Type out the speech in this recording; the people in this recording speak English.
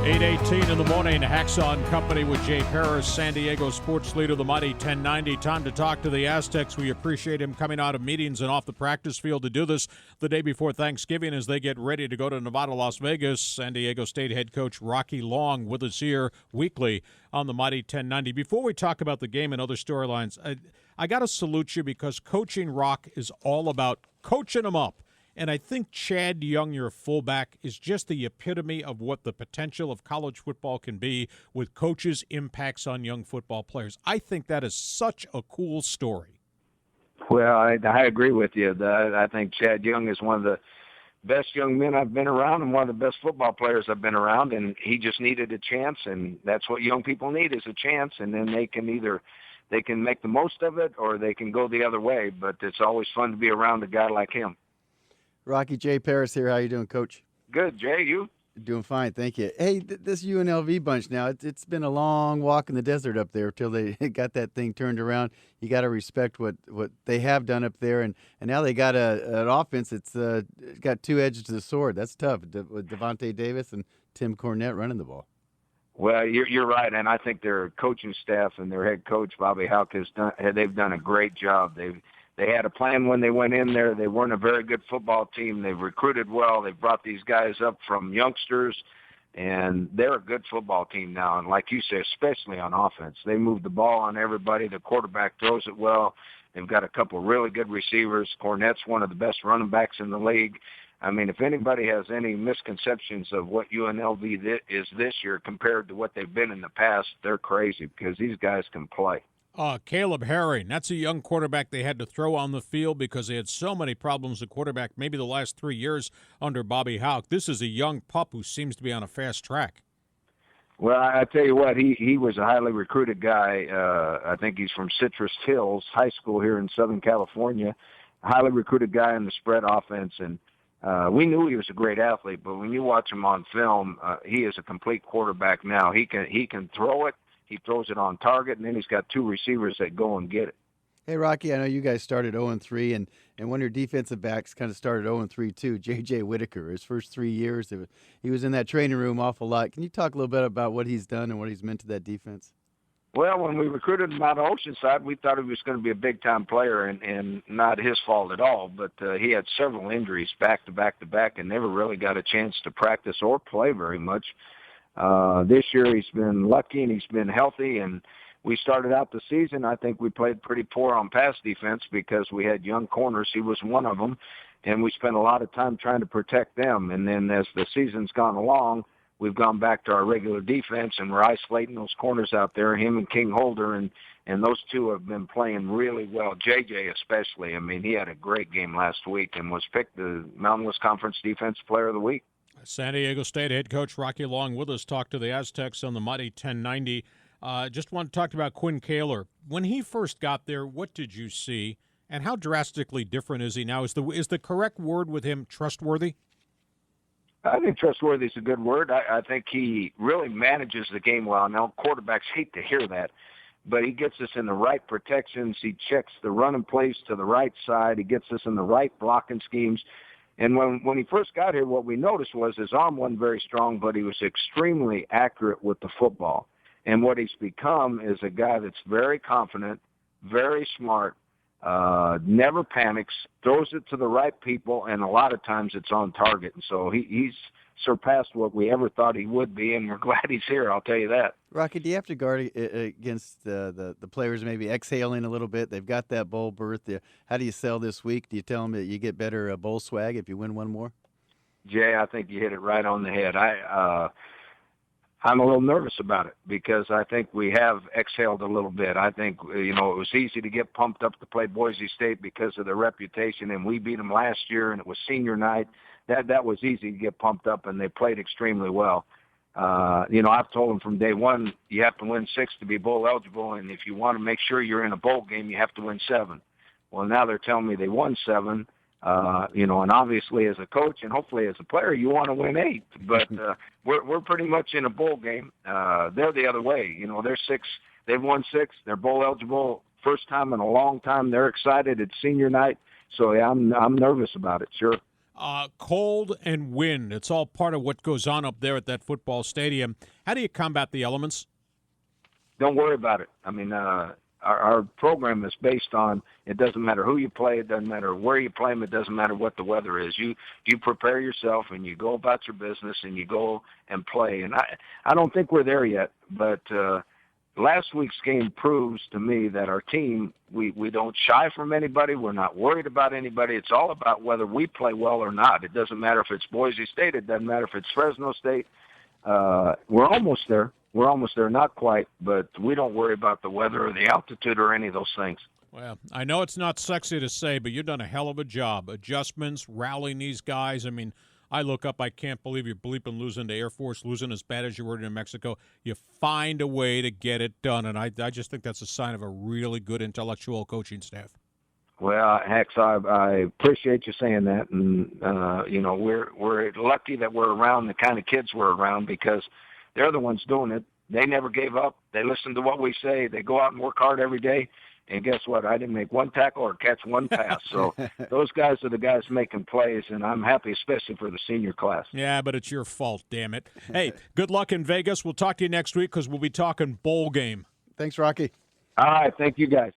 8:18 in the morning, Hacksaw and Company with Jay Paris, San Diego sports leader, the Mighty 1090. Time to talk to the Aztecs. We appreciate him coming out of meetings and off the practice field to do this the day before Thanksgiving as they get ready to go to Nevada, Las Vegas. San Diego State head coach Rocky Long with us here weekly on the Mighty 1090. Before we talk about the game and other storylines, I got to salute you because Coaching Rock is all about coaching them up. And I think Chad Young, your fullback, is just the epitome of what the potential of college football can be with coaches' impacts on young football players. I think that is such a cool story. Well, I agree with you. I think Chad Young is one of the best young men I've been around and one of the best football players I've been around, and he just needed a chance, and that's what young people need is a chance, and then they can make the most of it or they can go the other way, but it's always fun to be around a guy like him. Rocky, Jay Paris here. How you doing, Coach? Good, Jay. You? Doing fine, thank you. Hey, this UNLV bunch now, it's been a long walk in the desert up there until they got that thing turned around. You got to respect what they have done up there, and now they got an offense that's got two edges to the sword. That's tough with Devontae Davis and Tim Cornette running the ball. Well, you're right, and I think their coaching staff and their head coach, Bobby Houck, they've done a great job. They had a plan when they went in there. They weren't a very good football team. They've recruited well. They've brought these guys up from youngsters, and they're a good football team now. And like you say, especially on offense, they move the ball on everybody. The quarterback throws it well. They've got a couple of really good receivers. Cornette's one of the best running backs in the league. I mean, if anybody has any misconceptions of what UNLV is this year compared to what they've been in the past, they're crazy because these guys can play. Caleb Herring, that's a young quarterback they had to throw on the field because they had so many problems at quarterback maybe the last 3 years under Bobby Houck. This is a young pup who seems to be on a fast track. Well, I tell you what, he was a highly recruited guy. I think he's from Citrus Hills High School here in Southern California. A highly recruited guy in the spread offense, and we knew he was a great athlete, but when you watch him on film, he is a complete quarterback now. He can throw it. He throws it on target, and then he's got two receivers that go and get it. Hey, Rocky, I know you guys started 0-3, and one of your defensive backs kind of started 0-3 too, J.J. Whitaker. His first 3 years, he was in that training room awful lot. Can you talk a little bit about what he's done and what he's meant to that defense? Well, when we recruited him out of Oceanside, we thought he was going to be a big-time player, and not his fault at all. But he had several injuries back to back to back and never really got a chance to practice or play very much. This year he's been lucky and he's been healthy, and we started out the season, I think we played pretty poor on pass defense because we had young corners. He was one of them, and we spent a lot of time trying to protect them. And then as the season's gone along, we've gone back to our regular defense, and we're isolating those corners out there, him and King Holder, and those two have been playing really well, JJ especially. I mean, he had a great game last week and was picked the Mountain West Conference Defensive Player of the Week. San Diego State head coach Rocky Long with us, talk to the Aztecs on the Mighty 1090. Just want to talk about Quinn Kaler. When he first got there, what did you see, and how drastically different is he now? Is the correct word with him trustworthy? I think trustworthy is a good word. I think he really manages the game well. Now, quarterbacks hate to hear that, but he gets us in the right protections. He checks the running plays to the right side. He gets us in the right blocking schemes. And when he first got here, what we noticed was his arm wasn't very strong, but he was extremely accurate with the football. And what he's become is a guy that's very confident, very smart, never panics, throws it to the right people, and a lot of times it's on target. And so he's surpassed what we ever thought he would be, and we're glad he's here, I'll tell you that. Rocky, do you have to guard against the players maybe exhaling a little bit? They've got that bowl berth. How do you sell this week? Do you tell them that you get better bowl swag if you win one more? Jay, I think you hit it right on the head. I'm a little nervous about it because I think we have exhaled a little bit. I think, it was easy to get pumped up to play Boise State because of their reputation, and we beat them last year, and it was senior night. That was easy to get pumped up, and they played extremely well. I've told them from day one, you have to win 6 to be bowl eligible, and if you want to make sure you're in a bowl game, you have to win 7. Well, now they're telling me they won 7. And obviously as a coach and hopefully as a player, you want to win 8. But we're pretty much in a bowl game. They're the other way. They're 6. They've won 6. They're bowl eligible. First time in a long time. They're excited. It's senior night. So, yeah, I'm nervous about it, sure. Cold and wind, it's all part of what goes on up there at that football stadium. How do you combat the elements? Don't worry about it. I mean, our program is based on, it doesn't matter who you play, it doesn't matter where you play them, it doesn't matter what the weather is. You prepare yourself and you go about your business and you go and play. And I don't think we're there yet, but last week's game proves to me that our team, we don't shy from anybody. We're not worried about anybody. It's all about whether we play well or not. It doesn't matter if it's Boise State. It doesn't matter if it's Fresno State. We're almost there. We're almost there, not quite, but we don't worry about the weather or the altitude or any of those things. Well, I know it's not sexy to say, but you've done a hell of a job. Adjustments, rallying these guys. I mean, I look up, I can't believe you're bleeping losing to Air Force, losing as bad as you were to New Mexico. You find a way to get it done, and I just think that's a sign of a really good intellectual coaching staff. Well, Hex, I appreciate you saying that, and we're lucky that we're around the kind of kids we're around because they're the ones doing it. They never gave up. They listen to what we say. They go out and work hard every day. And guess what? I didn't make one tackle or catch one pass. So those guys are the guys making plays, and I'm happy, especially for the senior class. Yeah, but it's your fault, damn it. Hey, good luck in Vegas. We'll talk to you next week because we'll be talking bowl game. Thanks, Rocky. All right. Thank you, guys.